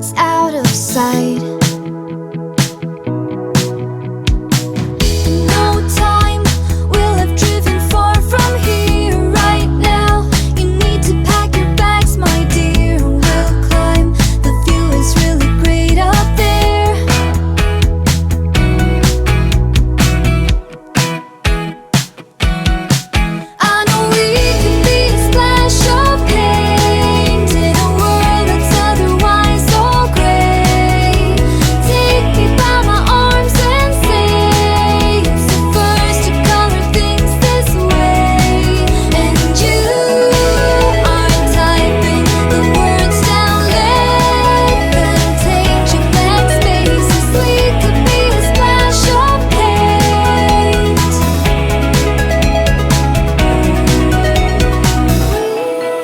it's out of sight. In no time we'll have driven far from here. Right now you need to pack your bags, my dear. We'll climb, the view is really great up there. I know we can be a splash of paint in a world that's otherwise so gray. Take me by my arms and say it's the first to color things this way. And you are typing the words down, let them take your blank spaces. We could be a splash of paint.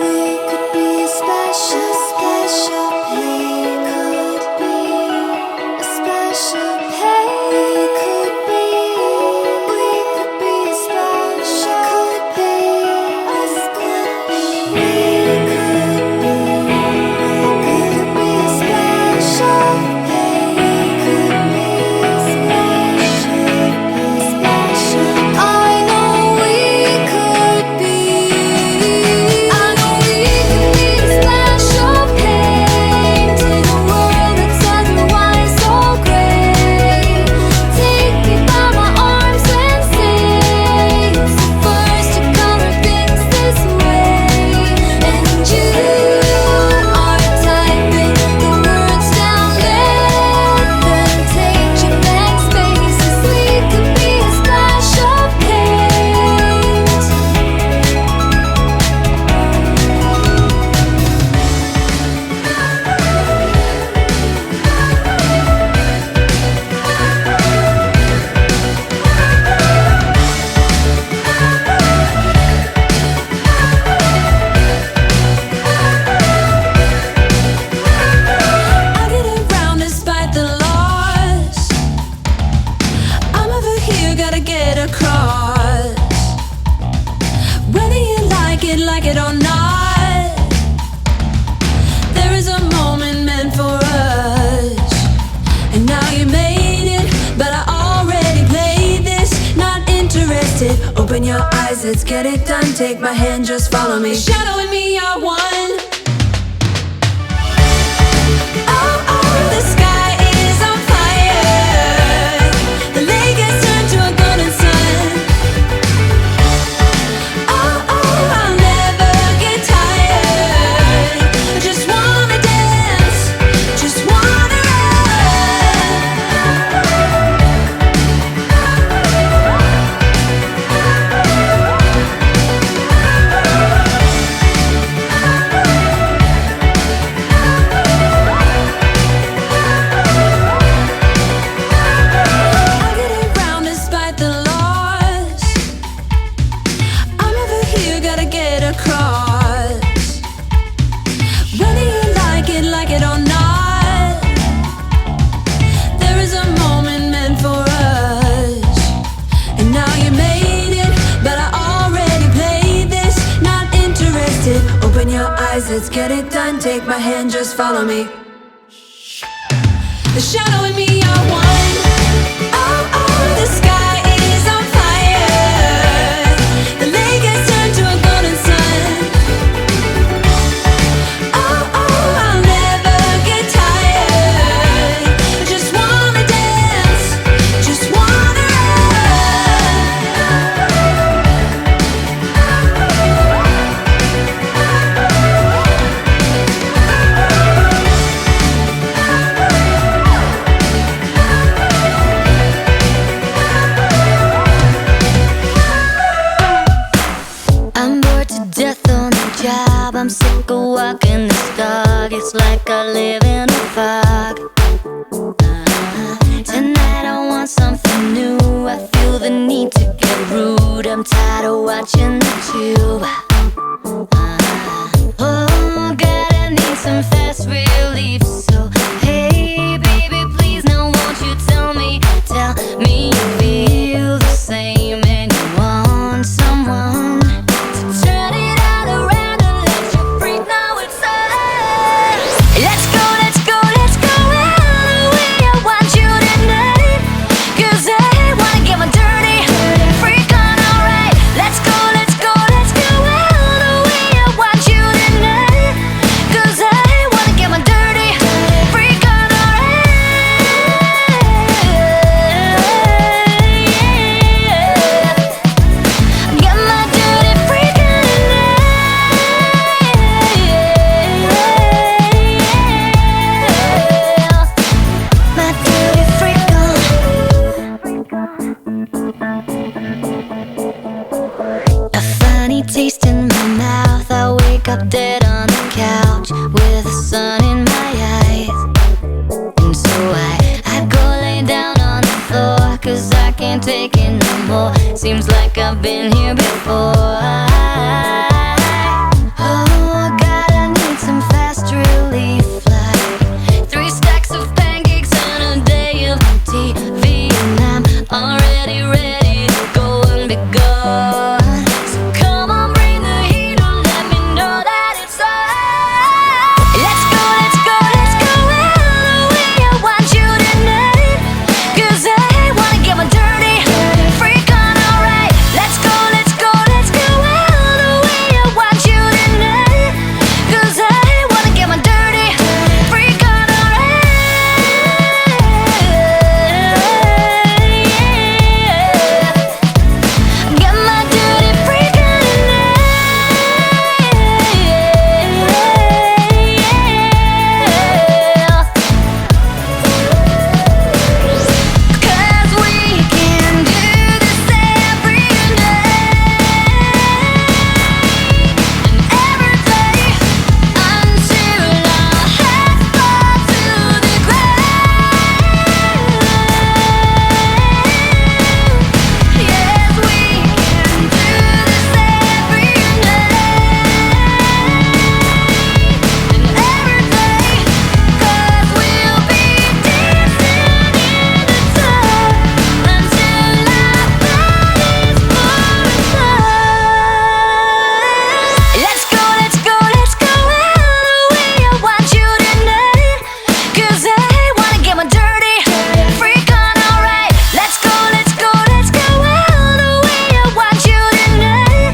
We could be a splash of paint. Could be a splash of paint. Could be. We could be a splash of paint. Us could be. We could be a splash of paint. Could be a splash of. I know we could be. I know we could be a splash of paint in a world that's otherwise so gray. Take me by my arms and say it's the first to color things this way. And you are typing the words down, let them take your blank spaces. We could be a splash of paint. I get around despite the loss. I'm over here, gotta get across. Whether you like it or not, there is a moment meant for us. And now you made it, but I already played this. Not interested, open your eyes, let's get it done. Take my hand, just follow me. Shadow and me are one. Oh, oh, the sky is on fire. The lake has turned to a golden sun. Oh, oh, I'll never get tired. I just wanna dance, just wanna I get around despite the loss. I'm over here, gotta get across. Whether you like it or not, there is a moment meant for us. And now you made it, but I already played this. Not interested, open your eyes, let's get it done. Take my hand, just follow me. The shadow and me are one. Oh, oh, the sky is on fire. The lake has turned to a golden sun. Oh, oh, I'll never get tired. I just wanna dance, just wanna I'm bored to death on the job. I'm sick of walking this dog. It's like I live in a fog. Tonight I want something new. I feel the need to get rude. I'm tired of watching the tube. Oh, God, I need some fast relief. So, hey, baby, please, now won't you tell me you feel the same and you want someone to turn it all around and let you breathe. Now it's us. Let's go, let's go, let's Seems like I've been here before. Oh God, I need some fast relief, like 3 stacks of pancakes and a day of TV, and I'm already ready to go and be gone. So come on, bring the heat on, let me know that it's on. Let's go, let's go, let's go all the way. I want you tonight, 'cause I wanna get my dirty freak on, alright. Let's go, let's go, let's go all the way. I want you tonight, 'cause I wanna get my dirty freak on, alright. Get my dirty freak on tonight. 'Cause we can do this every night and every day until our heads fall to the ground. Yes, we can do this every night and every day, 'cause we'll be dancing in the dark until our bodies fall apart. Let's go, let's go, let's go all the way. I want you tonight, 'cause I wanna get my dirty freak on, alright. Let's go, let's go, let's go all the way. I want you tonight,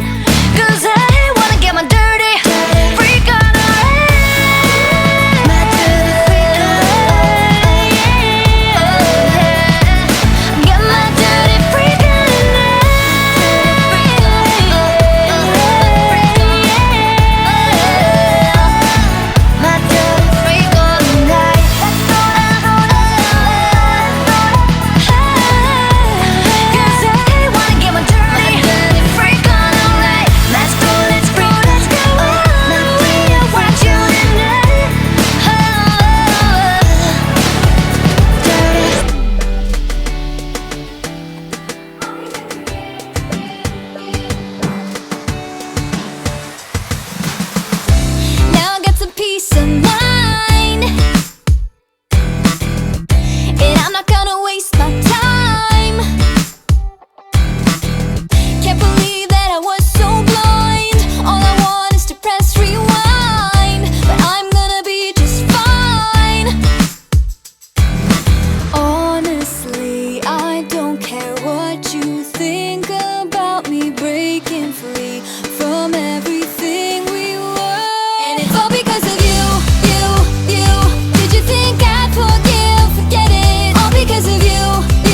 'cause I wanna get my dirty freak on, alright. My dirty freak on, get my dirty freak on tonight. My dirty freak on tonight. Let's go, 'cause I wanna get my dirty freak on, alright. Let's go, let's go, let's go all the way. I want you tonight. Dirty. Now I got some peace of mind, and I'm not gonna waste my time. Can't believe that I was so blind. All I want is to press rewind, but I'm gonna be just fine. Honestly, I don't care what you think about me breaking free from everything we were. And it's all because of you, you, you. Did you think I'd forgive? Forget it. All because of you,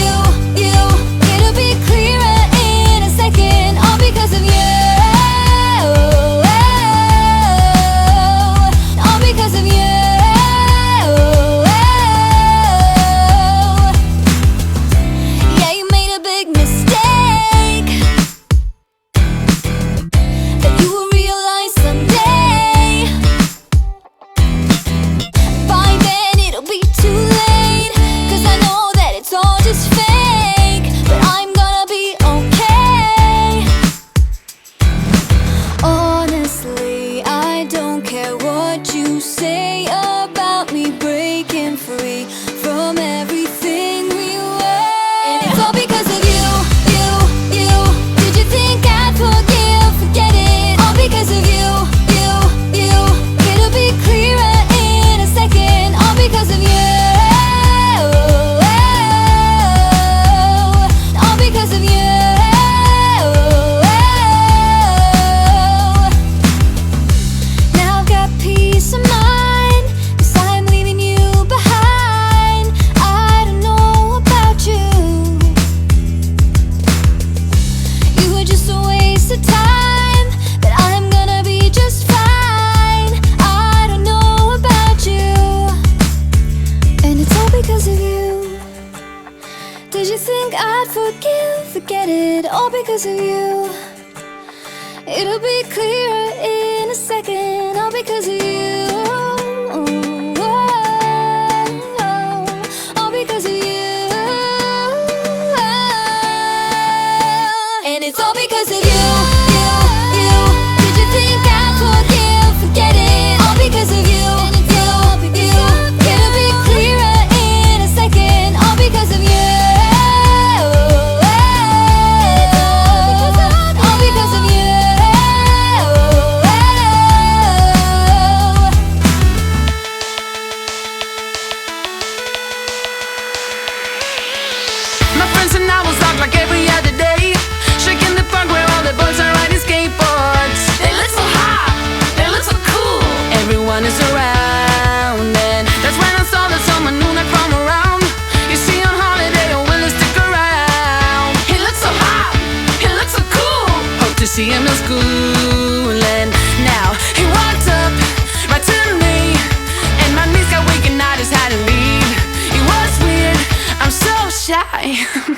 you, you. It'll be clearer in a second. All because of you. All because of you. Yeah, you made a big mistake that you will realize someday. By then it'll be too late, 'cause I know that it's all just fake, but I'm gonna be okay. Honestly, I don't care what you say about me breaking free from everything we were. And it's all because of you, you, you. Did you think I'd forgive? Forget it. All because of you, you, you. It'll be clearer in a second. All because of you. All because of you. Now I've got peace of mind, 'cause I'm leaving you behind. I don't know about you. You were just a waste of time, but I'm gonna be just fine. I don't know about you, and it's all because of you. Did you think I'd forgive? Forget it. All because of you. It'll be clearer in a second. All because of you. All because of you. My friends and I will talk like every other day, shaking the park where all the boys are riding skateboards. They look so hot, they look so cool. Everyone is around, and that's when I saw that someone new not from around. You see on holiday, or will he stick around? He looks so hot, he looks so cool. Hope to see him in school, and now he walked up right to me, and my knees got weak and I just had to leave. It was weird, I'm so shy.